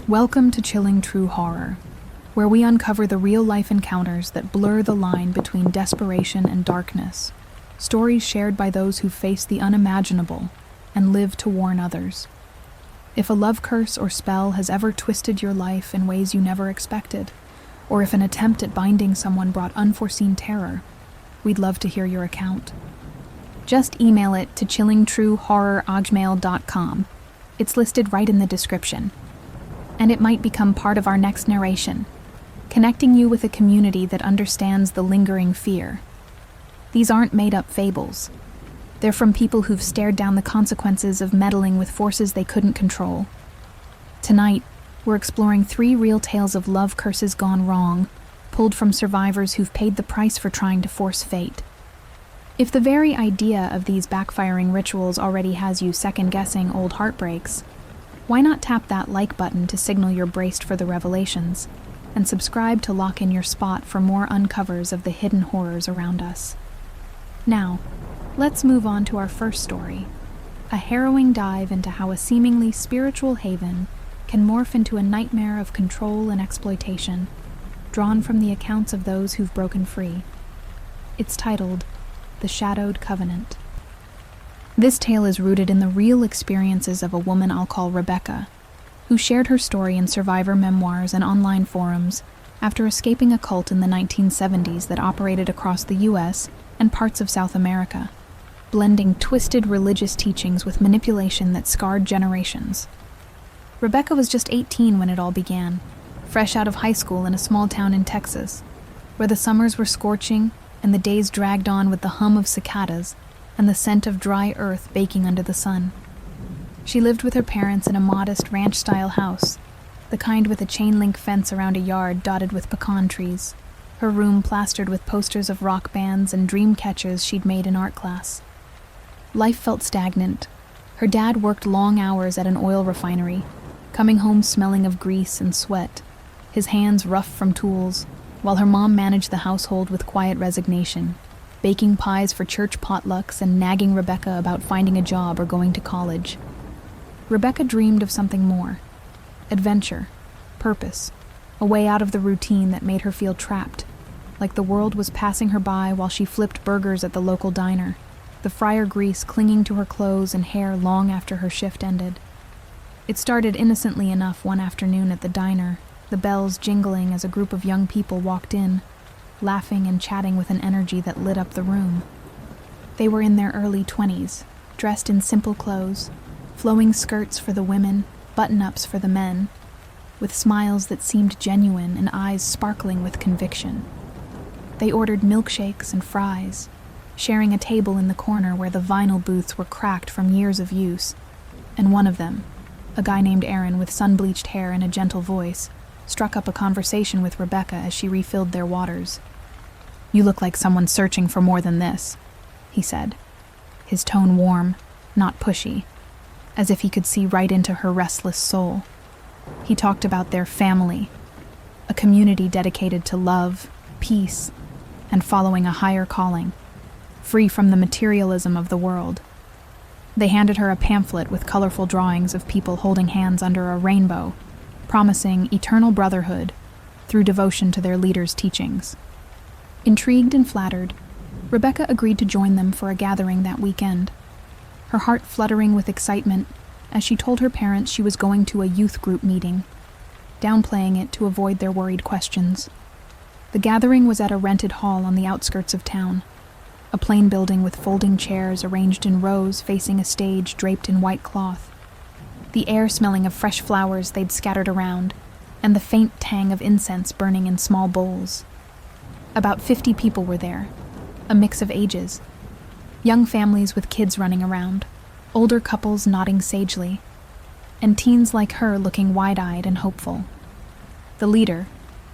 Welcome to Chilling True Horror, where we uncover the real-life encounters that blur the line between desperation and darkness. Stories shared by those who face the unimaginable and live to warn others. If a love curse or spell has ever twisted your life in ways you never expected, or if an attempt at binding someone brought unforeseen terror, we'd love to hear your account. Just email it to chillingtruehorror@gmail.com. It's listed right in the description. And it might become part of our next narration, connecting you with a community that understands the lingering fear. These aren't made-up fables. They're from people who've stared down the consequences of meddling with forces they couldn't control. Tonight, we're exploring 3 real tales of love curses gone wrong, pulled from survivors who've paid the price for trying to force fate. If the very idea of these backfiring rituals already has you second-guessing old heartbreaks, why not tap that like button to signal you're braced for the revelations, and subscribe to lock in your spot for more uncovers of the hidden horrors around us. Now, let's move on to our first story, a harrowing dive into how a seemingly spiritual haven can morph into a nightmare of control and exploitation, drawn from the accounts of those who've broken free. It's titled, The Shadowed Covenant. This tale is rooted in the real experiences of a woman I'll call Rebecca, who shared her story in survivor memoirs and online forums after escaping a cult in the 1970s that operated across the US and parts of South America, blending twisted religious teachings with manipulation that scarred generations. Rebecca was just 18 when it all began, fresh out of high school in a small town in Texas, where the summers were scorching and the days dragged on with the hum of cicadas and the scent of dry earth baking under the sun. She lived with her parents in a modest ranch-style house, the kind with a chain-link fence around a yard dotted with pecan trees, her room plastered with posters of rock bands and dream catchers she'd made in art class. Life felt stagnant. Her dad worked long hours at an oil refinery, coming home smelling of grease and sweat, his hands rough from tools, while her mom managed the household with quiet resignation, baking pies for church potlucks and nagging Rebecca about finding a job or going to college. Rebecca dreamed of something more: adventure, purpose, a way out of the routine that made her feel trapped, like the world was passing her by while she flipped burgers at the local diner, the fryer grease clinging to her clothes and hair long after her shift ended. It started innocently enough one afternoon at the diner, the bells jingling as a group of young people walked in, laughing and chatting with an energy that lit up the room. They were in their early 20s, dressed in simple clothes, flowing skirts for the women, button-ups for the men, with smiles that seemed genuine and eyes sparkling with conviction. They ordered milkshakes and fries, sharing a table in the corner where the vinyl booths were cracked from years of use, and one of them, a guy named Aaron with sun-bleached hair and a gentle voice, struck up a conversation with Rebecca as she refilled their waters. "You look like someone searching for more than this," he said, his tone warm, not pushy, as if he could see right into her restless soul. He talked about their family, a community dedicated to love, peace, and following a higher calling, free from the materialism of the world. They handed her a pamphlet with colorful drawings of people holding hands under a rainbow, promising eternal brotherhood through devotion to their leaders' teachings. Intrigued and flattered, Rebecca agreed to join them for a gathering that weekend, her heart fluttering with excitement as she told her parents she was going to a youth group meeting, downplaying it to avoid their worried questions. The gathering was at a rented hall on the outskirts of town, a plain building with folding chairs arranged in rows facing a stage draped in white cloth, the air smelling of fresh flowers they'd scattered around, and the faint tang of incense burning in small bowls. About 50 people were there, a mix of ages, young families with kids running around, older couples nodding sagely, and teens like her looking wide-eyed and hopeful. The leader,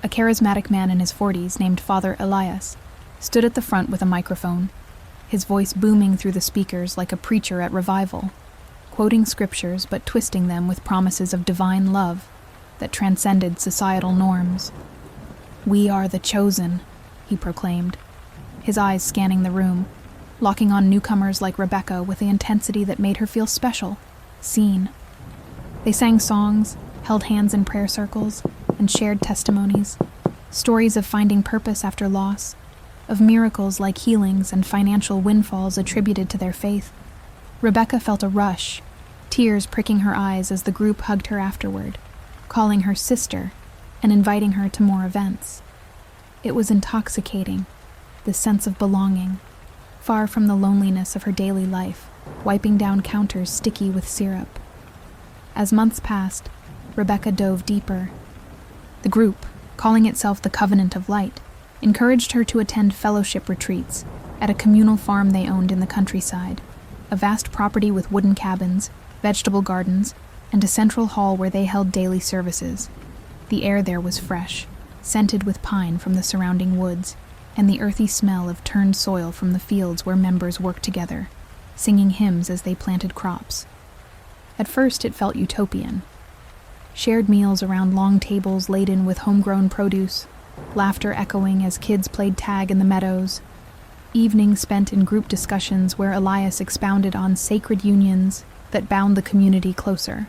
a charismatic man in his 40s named Father Elias, stood at the front with a microphone, his voice booming through the speakers like a preacher at revival, quoting scriptures but twisting them with promises of divine love that transcended societal norms. "We are the chosen," he proclaimed, his eyes scanning the room, locking on newcomers like Rebecca with the intensity that made her feel special, seen. They sang songs, held hands in prayer circles, and shared testimonies, stories of finding purpose after loss, of miracles like healings and financial windfalls attributed to their faith. Rebecca felt a rush, tears pricking her eyes as the group hugged her afterward, calling her sister and inviting her to more events. It was intoxicating, the sense of belonging, far from the loneliness of her daily life, wiping down counters sticky with syrup. As months passed, Rebecca dove deeper. The group, calling itself the Covenant of Light, encouraged her to attend fellowship retreats at a communal farm they owned in the countryside, a vast property with wooden cabins, vegetable gardens, and a central hall where they held daily services. The air there was fresh, scented with pine from the surrounding woods, and the earthy smell of turned soil from the fields where members worked together, singing hymns as they planted crops. At first it felt utopian. Shared meals around long tables laden with homegrown produce, laughter echoing as kids played tag in the meadows, evenings spent in group discussions where Elias expounded on sacred unions that bound the community closer.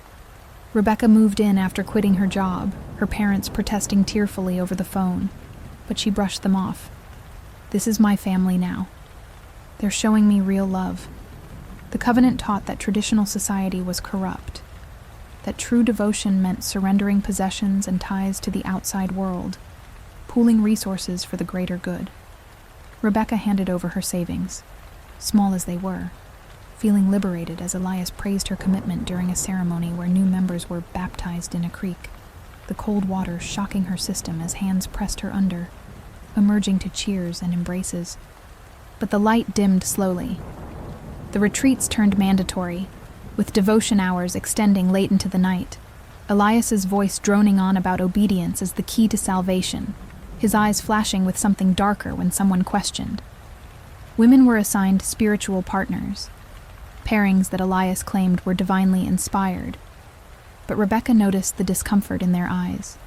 Rebecca moved in after quitting her job, her parents protesting tearfully over the phone, but she brushed them off. This is my family now. They're showing me real love. The covenant taught that traditional society was corrupt, that true devotion meant surrendering possessions and ties to the outside world, pooling resources for the greater good. Rebecca handed over her savings, small as they were, feeling liberated as Elias praised her commitment during a ceremony where new members were baptized in a creek, the cold water shocking her system as hands pressed her under, emerging to cheers and embraces. But the light dimmed slowly. The retreats turned mandatory, with devotion hours extending late into the night, Elias's voice droning on about obedience as the key to salvation, his eyes flashing with something darker when someone questioned. Women were assigned spiritual partners, pairings that Elias claimed were divinely inspired, but Rebecca noticed the discomfort in their eyes,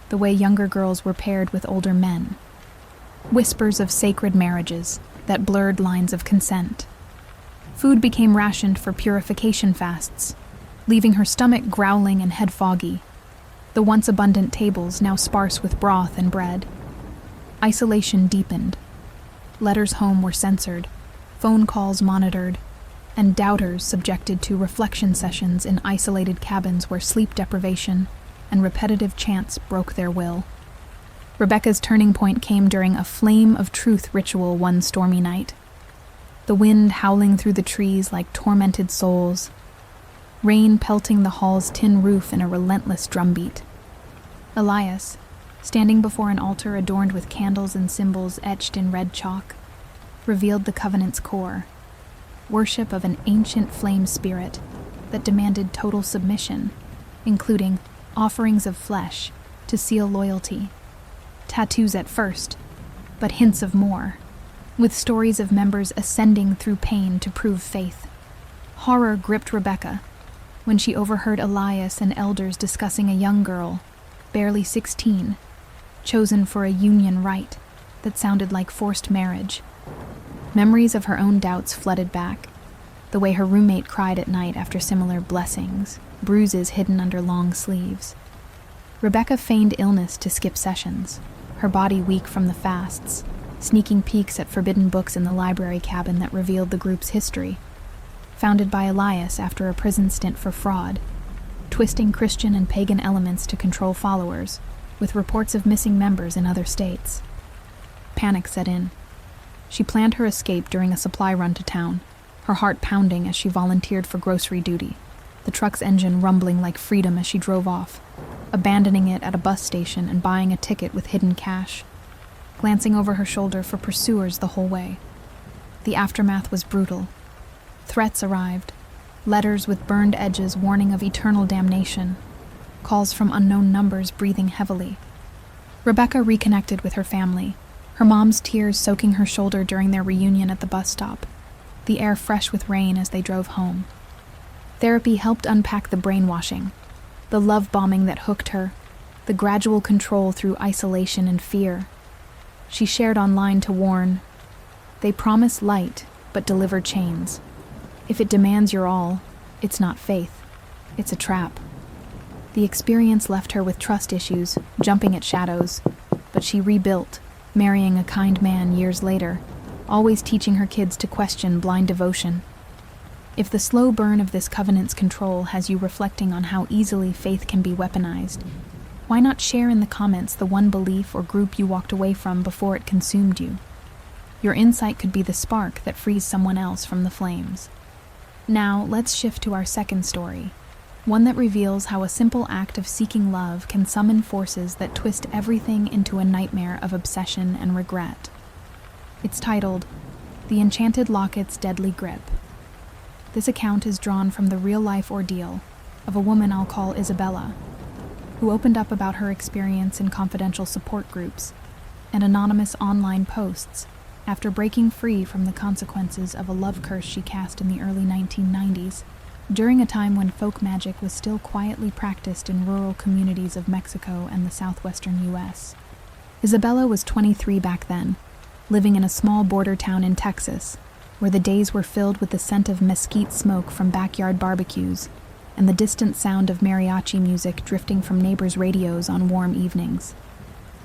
the way younger girls were paired with older men, whispers of sacred marriages that blurred lines of consent. Food became rationed for purification fasts, leaving her stomach growling and head foggy, the once abundant tables now sparse with broth and bread. Isolation deepened. Letters home were censored, phone calls monitored, and doubters subjected to reflection sessions in isolated cabins where sleep deprivation and repetitive chants broke their will. Rebecca's turning point came during a flame of truth ritual one stormy night. The wind howling through the trees like tormented souls, rain pelting the hall's tin roof in a relentless drumbeat. Elias, standing before an altar adorned with candles and symbols etched in red chalk, revealed the covenant's core, worship of an ancient flame spirit that demanded total submission, including offerings of flesh to seal loyalty, tattoos at first, but hints of more, with stories of members ascending through pain to prove faith. Horror gripped Rebecca when she overheard Elias and elders discussing a young girl, barely 16, chosen for a union rite that sounded like forced marriage. Memories of her own doubts flooded back, the way her roommate cried at night after similar blessings, bruises hidden under long sleeves. Rebecca feigned illness to skip sessions, her body weak from the fasts, sneaking peeks at forbidden books in the library cabin that revealed the group's history, founded by Elias after a prison stint for fraud, twisting Christian and pagan elements to control followers, with reports of missing members in other states. Panic set in. She planned her escape during a supply run to town, her heart pounding as she volunteered for grocery duty, the truck's engine rumbling like freedom as she drove off, abandoning it at a bus station and buying a ticket with hidden cash, glancing over her shoulder for pursuers the whole way. The aftermath was brutal. Threats arrived, letters with burned edges warning of eternal damnation, calls from unknown numbers breathing heavily. Rebecca reconnected with her family, her mom's tears soaking her shoulder during their reunion at the bus stop, the air fresh with rain as they drove home. Therapy helped unpack the brainwashing, the love bombing that hooked her, the gradual control through isolation and fear. She shared online to warn, "They promise light, but deliver chains. If it demands your all, it's not faith, it's a trap." The The experience left her with trust issues, jumping at shadows, but she rebuilt, marrying a kind man years later, always teaching her kids to question blind devotion. If the slow burn of this covenant's control has you reflecting on how easily faith can be weaponized, why not share in the comments the one belief or group you walked away from before it consumed you? Your insight could be the spark that frees someone else from the flames. Now, let's shift to our second story, one that reveals how a simple act of seeking love can summon forces that twist everything into a nightmare of obsession and regret. It's titled, The Enchanted Locket's Deadly Grip. This account is drawn from the real-life ordeal of a woman I'll call Isabella, who opened up about her experience in confidential support groups and anonymous online posts after breaking free from the consequences of a love curse she cast in the early 1990s, during a time when folk magic was still quietly practiced in rural communities of Mexico and the southwestern U.S. Isabella was 23 back then, living in a small border town in Texas, where the days were filled with the scent of mesquite smoke from backyard barbecues and the distant sound of mariachi music drifting from neighbors' radios on warm evenings.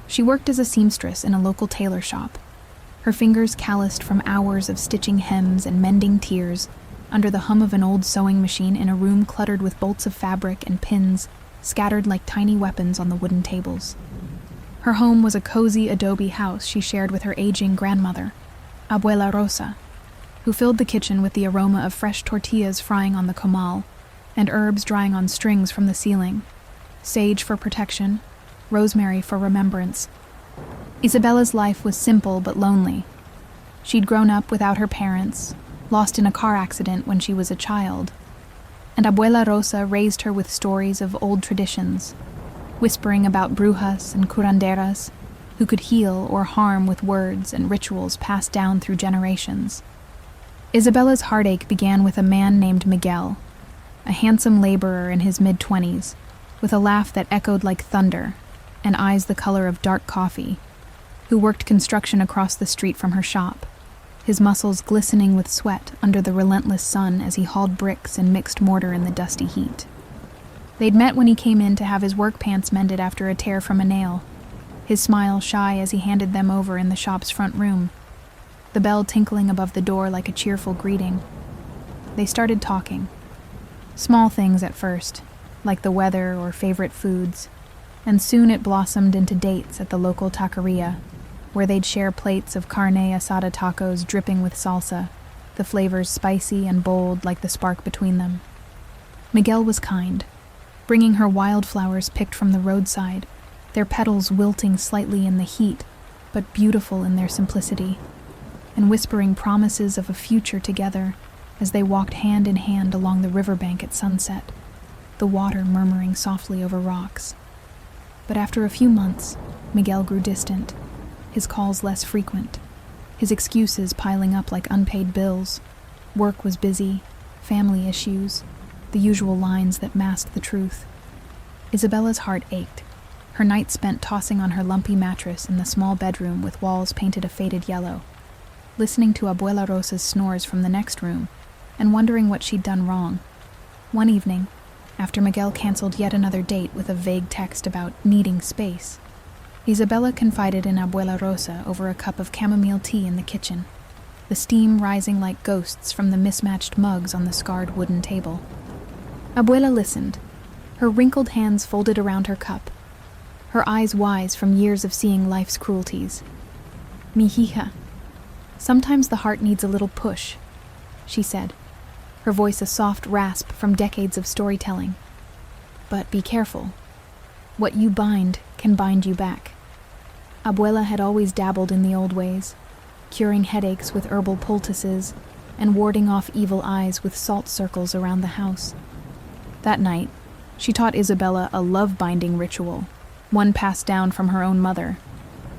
She worked as a seamstress in a local tailor shop, her fingers calloused from hours of stitching hems and mending tiers under the hum of an old sewing machine in a room cluttered with bolts of fabric and pins scattered like tiny weapons on the wooden tables. Her home was a cozy adobe house she shared with her aging grandmother, Abuela Rosa, who filled the kitchen with the aroma of fresh tortillas frying on the comal and herbs drying on strings from the ceiling, sage for protection, rosemary for remembrance. Isabella's life was simple but lonely. She'd grown up without her parents, lost in a car accident when she was a child, and Abuela Rosa raised her with stories of old traditions, whispering about brujas and curanderas who could heal or harm with words and rituals passed down through generations. Isabella's heartache began with a man named Miguel, a handsome laborer in his mid-20s, with a laugh that echoed like thunder and eyes the color of dark coffee, who worked construction across the street from her shop, his muscles glistening with sweat under the relentless sun as he hauled bricks and mixed mortar in the dusty heat. They'd met when he came in to have his work pants mended after a tear from a nail, his smile shy as he handed them over in the shop's front room, the bell tinkling above the door like a cheerful greeting. They started talking. Small things at first, like the weather or favorite foods, and soon it blossomed into dates at the local taqueria, where they'd share plates of carne asada tacos dripping with salsa, the flavors spicy and bold like the spark between them. Miguel was kind, bringing her wildflowers picked from the roadside, their petals wilting slightly in the heat, but beautiful in their simplicity, and whispering promises of a future together as they walked hand in hand along the riverbank at sunset, the water murmuring softly over rocks. But after a few months, Miguel grew distant, his calls less frequent, his excuses piling up like unpaid bills. Work was busy, family issues, the usual lines that masked the truth. Isabella's heart ached, her nights spent tossing on her lumpy mattress in the small bedroom with walls painted a faded yellow, listening to Abuela Rosa's snores from the next room, and wondering what she'd done wrong. One evening, after Miguel canceled yet another date with a vague text about needing space, Isabella confided in Abuela Rosa over a cup of chamomile tea in the kitchen, the steam rising like ghosts from the mismatched mugs on the scarred wooden table. Abuela listened, her wrinkled hands folded around her cup, her eyes wise from years of seeing life's cruelties. "Mi hija, sometimes the heart needs a little push," she said, her voice a soft rasp from decades of storytelling. "But be careful. What you bind can bind you back." Abuela had always dabbled in the old ways, curing headaches with herbal poultices and warding off evil eyes with salt circles around the house. That night, she taught Isabella a love-binding ritual, one passed down from her own mother,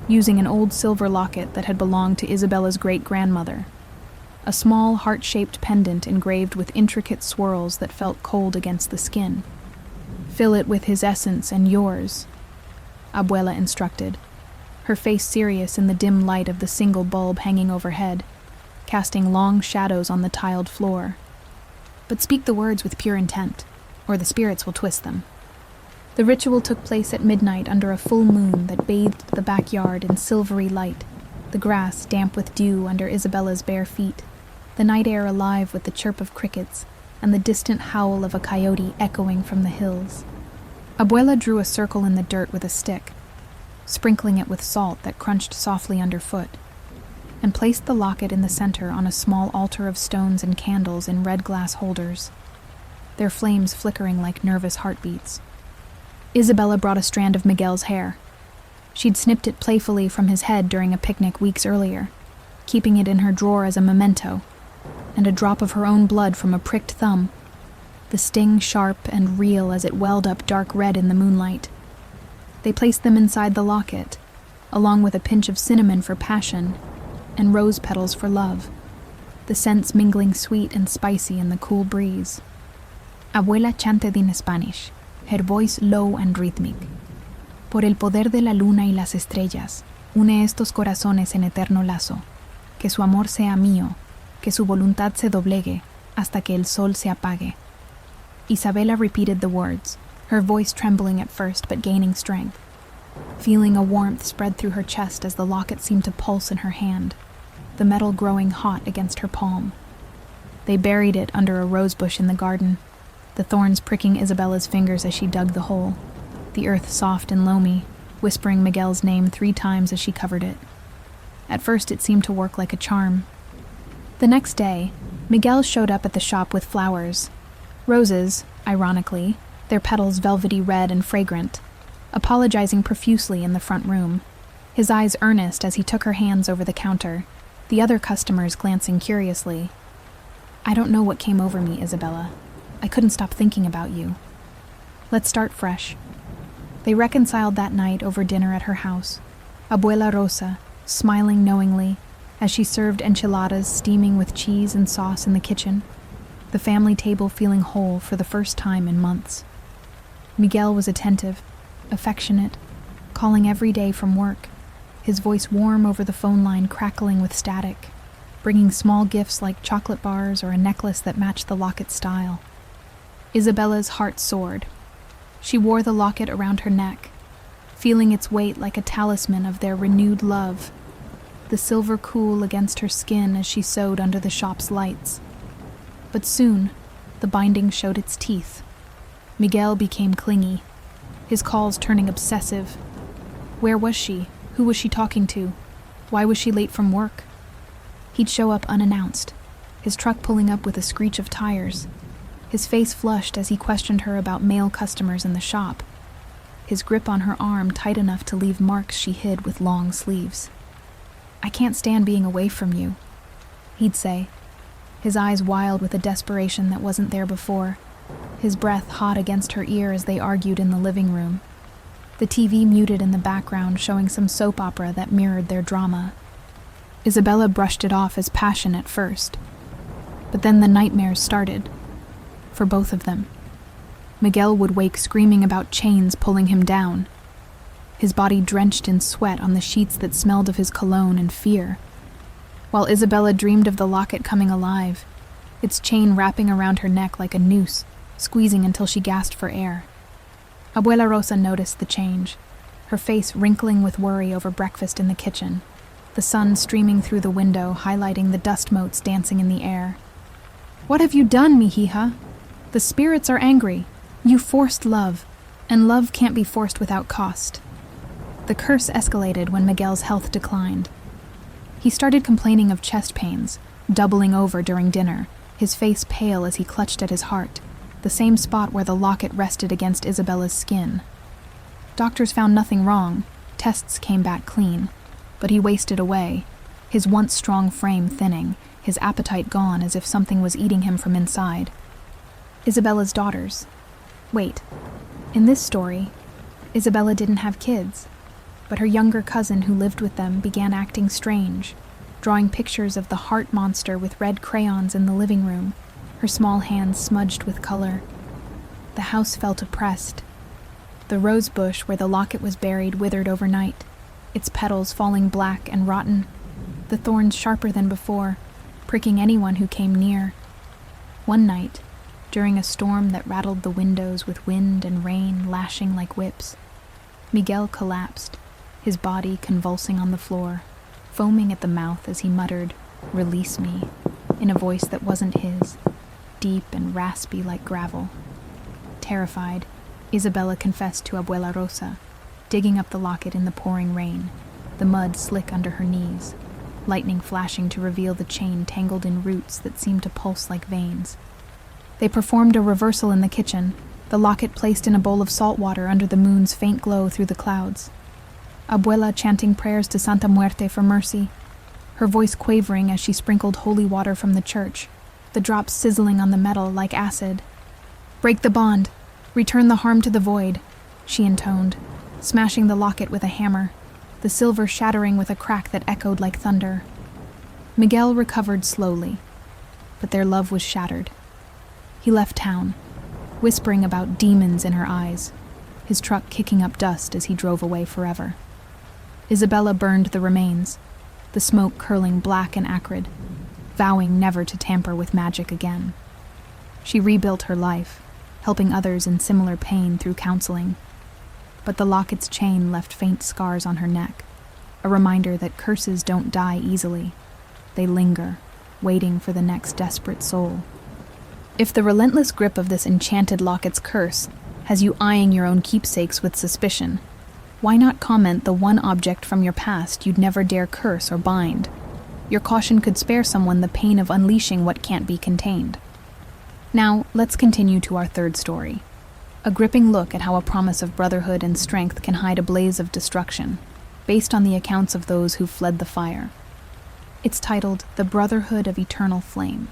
using an old silver locket that had belonged to Isabella's great-grandmother, a small heart-shaped pendant engraved with intricate swirls that felt cold against the skin. "Fill it with his essence and yours," Abuela instructed, her face serious in the dim light of the single bulb hanging overhead, casting long shadows on the tiled floor. "But speak the words with pure intent, or the spirits will twist them." The ritual took place at midnight under a full moon that bathed the backyard in silvery light, the grass damp with dew under Isabella's bare feet, the night air alive with the chirp of crickets, and the distant howl of a coyote echoing from the hills. Abuela drew a circle in the dirt with a stick, sprinkling it with salt that crunched softly underfoot, and placed the locket in the center on a small altar of stones and candles in red glass holders, their flames flickering like nervous heartbeats. Isabella brought a strand of Miguel's hair. She'd snipped it playfully from his head during a picnic weeks earlier, keeping it in her drawer as a memento, and a drop of her own blood from a pricked thumb, the sting sharp and real as it welled up dark red in the moonlight. They placed them inside the locket, along with a pinch of cinnamon for passion and rose petals for love, the scents mingling sweet and spicy in the cool breeze. Abuela chanted in Spanish, her voice low and rhythmic. Por el poder de la luna y las estrellas, une estos corazones en eterno lazo, que su amor sea mío, que su voluntad se doblegue, hasta que el sol se apague. Isabella repeated the words, her voice trembling at first but gaining strength, feeling a warmth spread through her chest as the locket seemed to pulse in her hand, the metal growing hot against her palm. They buried it under a rosebush in the garden, the thorns pricking Isabella's fingers as she dug the hole, the earth soft and loamy, whispering Miguel's name 3 times as she covered it. At first it seemed to work like a charm. The next day, Miguel showed up at the shop with flowers. Roses, ironically, their petals velvety red and fragrant, apologizing profusely in the front room, his eyes earnest as he took her hands over the counter, the other customers glancing curiously. I don't know what came over me, Isabella. I couldn't stop thinking about you. Let's start fresh. They reconciled that night over dinner at her house, Abuela Rosa smiling knowingly as she served enchiladas steaming with cheese and sauce in the kitchen, the family table feeling whole for the first time in months. Miguel was attentive, affectionate, calling every day from work, his voice warm over the phone line crackling with static, bringing small gifts like chocolate bars or a necklace that matched the locket style. Isabella's heart soared. She wore the locket around her neck, feeling its weight like a talisman of their renewed love, the silver cool against her skin as she sewed under the shop's lights. But soon, the binding showed its teeth. Miguel became clingy, his calls turning obsessive. Where was she? Who was she talking to? Why was she late from work? He'd show up unannounced, his truck pulling up with a screech of tires, his face flushed as he questioned her about male customers in the shop, his grip on her arm tight enough to leave marks she hid with long sleeves. I can't stand being away from you, he'd say, his eyes wild with a desperation that wasn't there before, his breath hot against her ear as they argued in the living room, the TV muted in the background showing some soap opera that mirrored their drama. Isabella brushed it off as passion at first, but then the nightmares started, for both of them. Miguel would wake screaming about chains pulling him down, his body drenched in sweat on the sheets that smelled of his cologne and fear, while Isabella dreamed of the locket coming alive, its chain wrapping around her neck like a noose, squeezing until she gasped for air. Abuela Rosa noticed the change, her face wrinkling with worry over breakfast in the kitchen, the sun streaming through the window, highlighting the dust motes dancing in the air. What have you done, mijija? The spirits are angry. You forced love, and love can't be forced without cost. The curse escalated when Miguel's health declined. He started complaining of chest pains, doubling over during dinner, his face pale as he clutched at his heart, the same spot where the locket rested against Isabella's skin. Doctors found nothing wrong, tests came back clean, but he wasted away, his once strong frame thinning, his appetite gone as if something was eating him from inside. Isabella's daughters. Wait, in this story, Isabella didn't have kids, but her younger cousin who lived with them began acting strange, drawing pictures of the heart monster with red crayons in the living room, her small hands smudged with color. The house felt oppressed. The rose bush where the locket was buried withered overnight, its petals falling black and rotten, the thorns sharper than before, pricking anyone who came near. One night, during a storm that rattled the windows with wind and rain lashing like whips. Miguel collapsed, his body convulsing on the floor, foaming at the mouth as he muttered, "Release me," in a voice that wasn't his, deep and raspy like gravel. Terrified, Isabella confessed to Abuela Rosa, digging up the locket in the pouring rain, the mud slick under her knees, lightning flashing to reveal the chain tangled in roots that seemed to pulse like veins. They performed a reversal in the kitchen, the locket placed in a bowl of salt water under the moon's faint glow through the clouds. Abuela chanting prayers to Santa Muerte for mercy, her voice quavering as she sprinkled holy water from the church, the drops sizzling on the metal like acid. "Break the bond, return the harm to the void," she intoned, smashing the locket with a hammer, the silver shattering with a crack that echoed like thunder. Miguel recovered slowly, but their love was shattered. He left town, whispering about demons in her eyes, his truck kicking up dust as he drove away forever. Isabella burned the remains, the smoke curling black and acrid, vowing never to tamper with magic again. She rebuilt her life, helping others in similar pain through counseling. But the locket's chain left faint scars on her neck, a reminder that curses don't die easily. They linger, waiting for the next desperate soul. If the relentless grip of this enchanted locket's curse has you eyeing your own keepsakes with suspicion, why not comment the one object from your past you'd never dare curse or bind? Your caution could spare someone the pain of unleashing what can't be contained. Now, let's continue to our third story. A gripping look at how a promise of brotherhood and strength can hide a blaze of destruction, based on the accounts of those who fled the fire. It's titled The Brotherhood of Eternal Flame.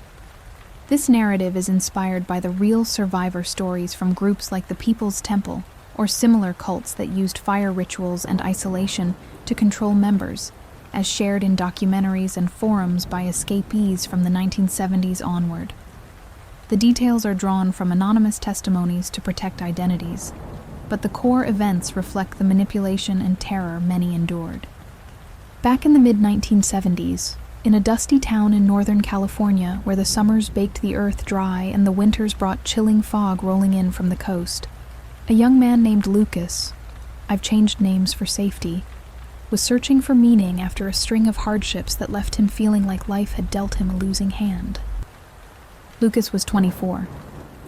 This narrative is inspired by the real survivor stories from groups like the People's Temple, or similar cults that used fire rituals and isolation to control members, as shared in documentaries and forums by escapees from the 1970s onward. The details are drawn from anonymous testimonies to protect identities, but the core events reflect the manipulation and terror many endured. Back in the mid-1970s, in a dusty town in Northern California where the summers baked the earth dry and the winters brought chilling fog rolling in from the coast, a young man named Lucas, I've changed names for safety, was searching for meaning after a string of hardships that left him feeling like life had dealt him a losing hand. Lucas was 24,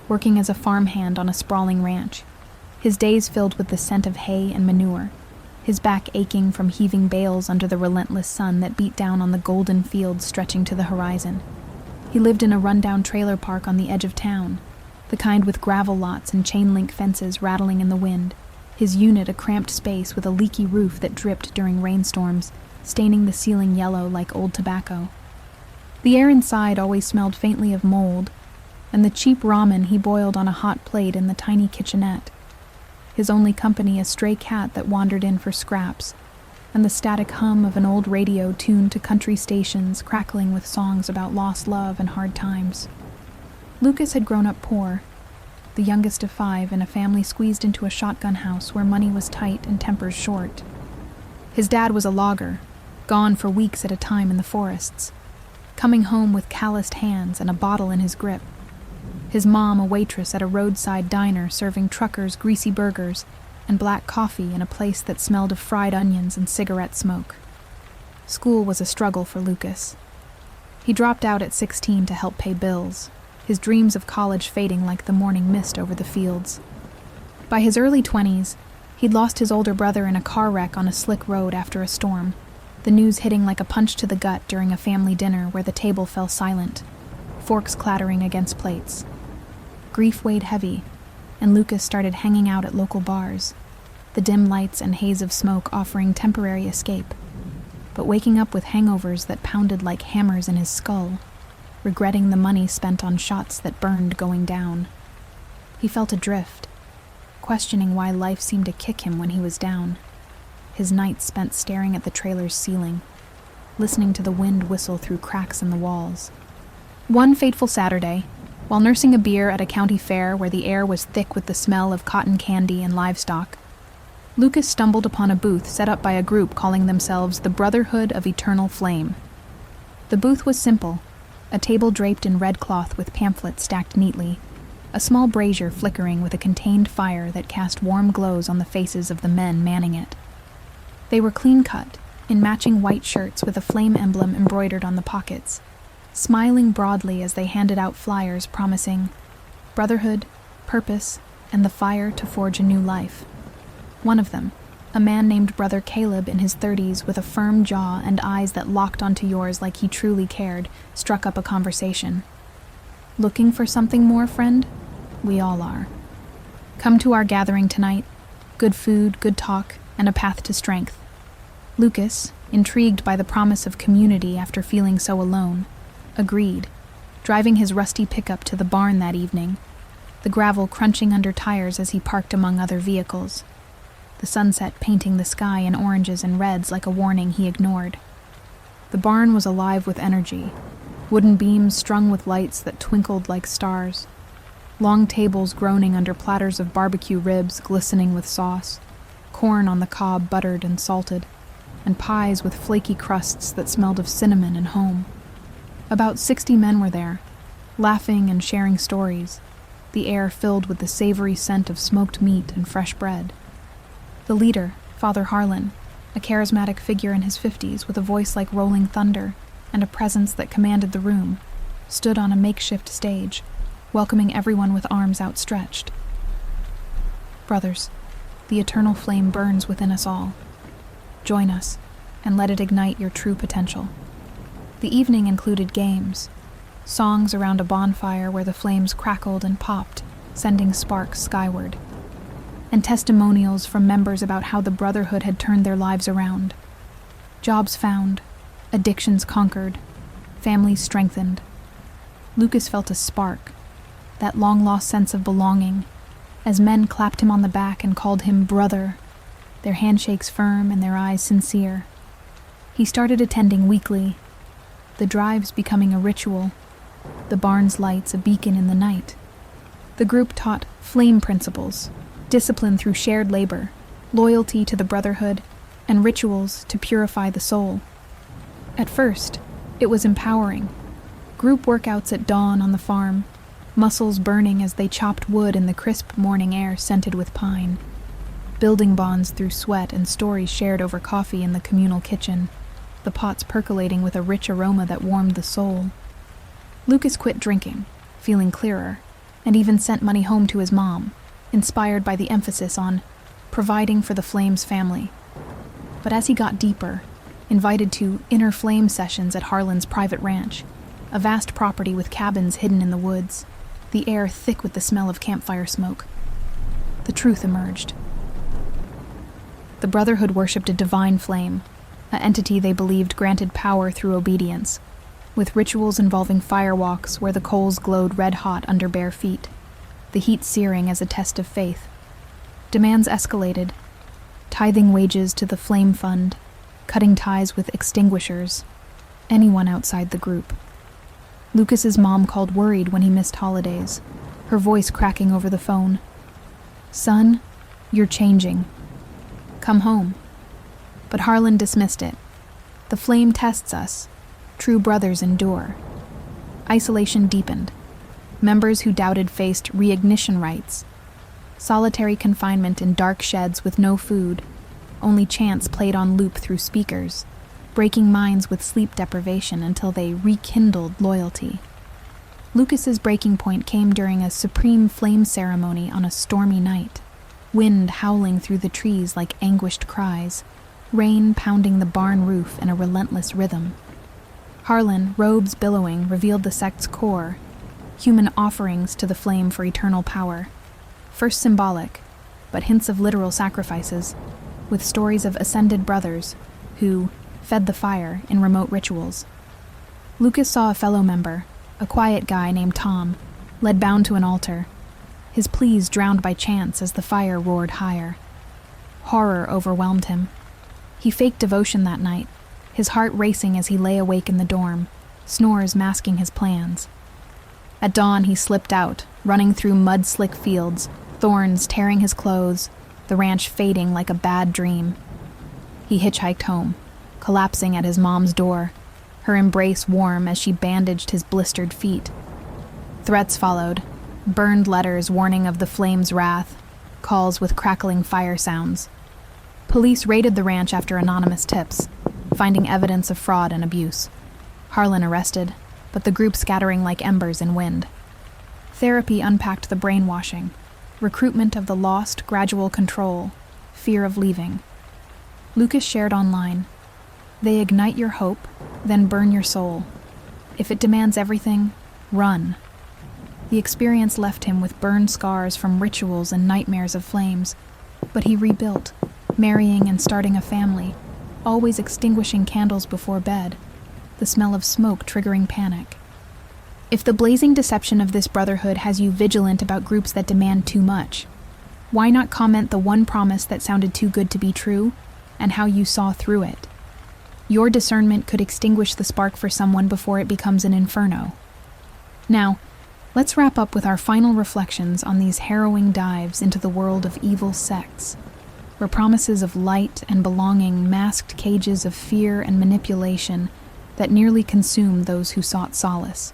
working as a farmhand on a sprawling ranch, his days filled with the scent of hay and manure, his back aching from heaving bales under the relentless sun that beat down on the golden fields stretching to the horizon. He lived in a rundown trailer park on the edge of town, the kind with gravel lots and chain-link fences rattling in the wind, his unit a cramped space with a leaky roof that dripped during rainstorms, staining the ceiling yellow like old tobacco. The air inside always smelled faintly of mold, and the cheap ramen he boiled on a hot plate in the tiny kitchenette. His only company a stray cat that wandered in for scraps, and the static hum of an old radio tuned to country stations crackling with songs about lost love and hard times. Lucas had grown up poor, the youngest of 5 in a family squeezed into a shotgun house where money was tight and tempers short. His dad was a logger, gone for weeks at a time in the forests, coming home with calloused hands and a bottle in his grip. His mom a waitress at a roadside diner serving truckers greasy burgers and black coffee in a place that smelled of fried onions and cigarette smoke. School was a struggle for Lucas. He dropped out at 16 to help pay bills, his dreams of college fading like the morning mist over the fields. By his early 20s, he'd lost his older brother in a car wreck on a slick road after a storm, the news hitting like a punch to the gut during a family dinner where the table fell silent, forks clattering against plates. Grief weighed heavy, and Lucas started hanging out at local bars, the dim lights and haze of smoke offering temporary escape, but waking up with hangovers that pounded like hammers in his skull, regretting the money spent on shots that burned going down. He felt adrift, questioning why life seemed to kick him when he was down. His nights spent staring at the trailer's ceiling, listening to the wind whistle through cracks in the walls. One fateful Saturday, while nursing a beer at a county fair where the air was thick with the smell of cotton candy and livestock, Lucas stumbled upon a booth set up by a group calling themselves the Brotherhood of Eternal Flame. The booth was simple, a table draped in red cloth with pamphlets stacked neatly, a small brazier flickering with a contained fire that cast warm glows on the faces of the men manning it. They were clean-cut, in matching white shirts with a flame emblem embroidered on the pockets, smiling broadly as they handed out flyers promising brotherhood, purpose, and the fire to forge a new life. One of them, a man named Brother Caleb in his 30s with a firm jaw and eyes that locked onto yours like he truly cared, struck up a conversation. Looking for something more, friend? We all are. Come to our gathering tonight. Good food, good talk, and a path to strength. Lucas, intrigued by the promise of community after feeling so alone, agreed, driving his rusty pickup to the barn that evening, the gravel crunching under tires as he parked among other vehicles, the sunset painting the sky in oranges and reds like a warning he ignored. The barn was alive with energy, wooden beams strung with lights that twinkled like stars, long tables groaning under platters of barbecue ribs glistening with sauce, corn on the cob buttered and salted, and pies with flaky crusts that smelled of cinnamon and home. About 60 men were there, laughing and sharing stories, the air filled with the savory scent of smoked meat and fresh bread. The leader, Father Harlan, a charismatic figure in his 50s with a voice like rolling thunder and a presence that commanded the room, stood on a makeshift stage, welcoming everyone with arms outstretched. Brothers, the eternal flame burns within us all. Join us, and let it ignite your true potential. The evening included games, songs around a bonfire where the flames crackled and popped, sending sparks skyward, and testimonials from members about how the Brotherhood had turned their lives around. Jobs found, addictions conquered, families strengthened. Lucas felt a spark, that long-lost sense of belonging, as men clapped him on the back and called him brother, their handshakes firm and their eyes sincere. He started attending weekly, the drives becoming a ritual, the barn's lights a beacon in the night. The group taught flame principles, discipline through shared labor, loyalty to the Brotherhood, and rituals to purify the soul. At first, it was empowering. Group workouts at dawn on the farm, muscles burning as they chopped wood in the crisp morning air scented with pine. Building bonds through sweat and stories shared over coffee in the communal kitchen, the pots percolating with a rich aroma that warmed the soul. Lucas quit drinking, feeling clearer, and even sent money home to his mom, inspired by the emphasis on providing for the Flames family. But as he got deeper, invited to inner flame sessions at Harlan's private ranch, a vast property with cabins hidden in the woods, the air thick with the smell of campfire smoke, the truth emerged. The Brotherhood worshipped a divine flame, an entity they believed granted power through obedience, with rituals involving firewalks where the coals glowed red-hot under bare feet, the heat searing as a test of faith. Demands escalated, tithing wages to the flame fund, cutting ties with extinguishers, anyone outside the group. Lucas's mom called worried when he missed holidays, her voice cracking over the phone. "Son, you're changing. Come home." But Harlan dismissed it. The flame tests us. True brothers endure. Isolation deepened. Members who doubted faced reignition rites. Solitary confinement in dark sheds with no food. Only chants played on loop through speakers, breaking minds with sleep deprivation until they rekindled loyalty. Lucas's breaking point came during a supreme flame ceremony on a stormy night. Wind howling through the trees like anguished cries, rain pounding the barn roof in a relentless rhythm. Harlan, robes billowing, revealed the sect's core, human offerings to the flame for eternal power. First symbolic, but hints of literal sacrifices, with stories of ascended brothers who fed the fire in remote rituals. Lucas saw a fellow member, a quiet guy named Tom, led bound to an altar, his pleas drowned by chants as the fire roared higher. Horror overwhelmed him. He faked devotion that night, his heart racing as he lay awake in the dorm, snores masking his plans. At dawn, he slipped out, running through mud-slick fields, thorns tearing his clothes, the ranch fading like a bad dream. He hitchhiked home, collapsing at his mom's door, her embrace warm as she bandaged his blistered feet. Threats followed, burned letters warning of the flames' wrath, calls with crackling fire sounds. Police raided the ranch after anonymous tips, finding evidence of fraud and abuse. Harlan arrested, but the group scattering like embers in wind. Therapy unpacked the brainwashing, recruitment of the lost, gradual control, fear of leaving. Lucas shared online, "They ignite your hope, then burn your soul. If it demands everything, run." The experience left him with burned scars from rituals and nightmares of flames, but he rebuilt, marrying and starting a family, always extinguishing candles before bed, the smell of smoke triggering panic. If the blazing deception of this brotherhood has you vigilant about groups that demand too much, why not comment the one promise that sounded too good to be true and how you saw through it? Your discernment could extinguish the spark for someone before it becomes an inferno. Now, let's wrap up with our final reflections on these harrowing dives into the world of evil sects, where promises of light and belonging masked cages of fear and manipulation that nearly consumed those who sought solace.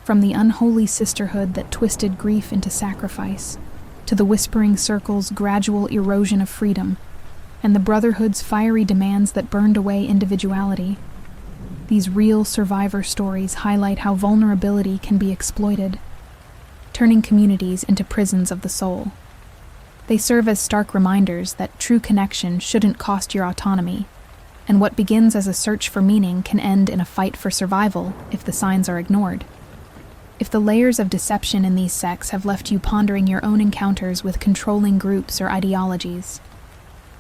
From the unholy sisterhood that twisted grief into sacrifice, to the whispering circle's gradual erosion of freedom, and the brotherhood's fiery demands that burned away individuality. These real survivor stories highlight how vulnerability can be exploited, turning communities into prisons of the soul. They serve as stark reminders that true connection shouldn't cost your autonomy, and what begins as a search for meaning can end in a fight for survival if the signs are ignored. If the layers of deception in these sects have left you pondering your own encounters with controlling groups or ideologies,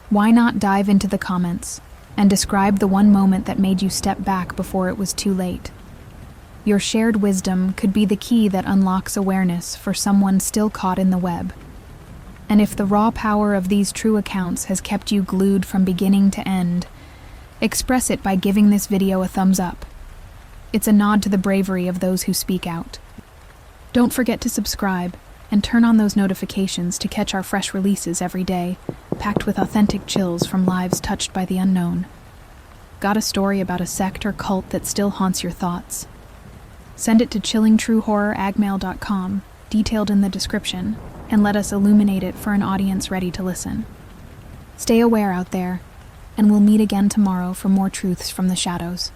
why not dive into the comments and describe the one moment that made you step back before it was too late? Your shared wisdom could be the key that unlocks awareness for someone still caught in the web. And if the raw power of these true accounts has kept you glued from beginning to end, express it by giving this video a thumbs up. It's a nod to the bravery of those who speak out. Don't forget to subscribe and turn on those notifications to catch our fresh releases every day, packed with authentic chills from lives touched by the unknown. Got a story about a sect or cult that still haunts your thoughts? Send it to chillingtruehorror@gmail.com, detailed in the description, and let us illuminate it for an audience ready to listen. Stay aware out there, and we'll meet again tomorrow for more truths from the shadows.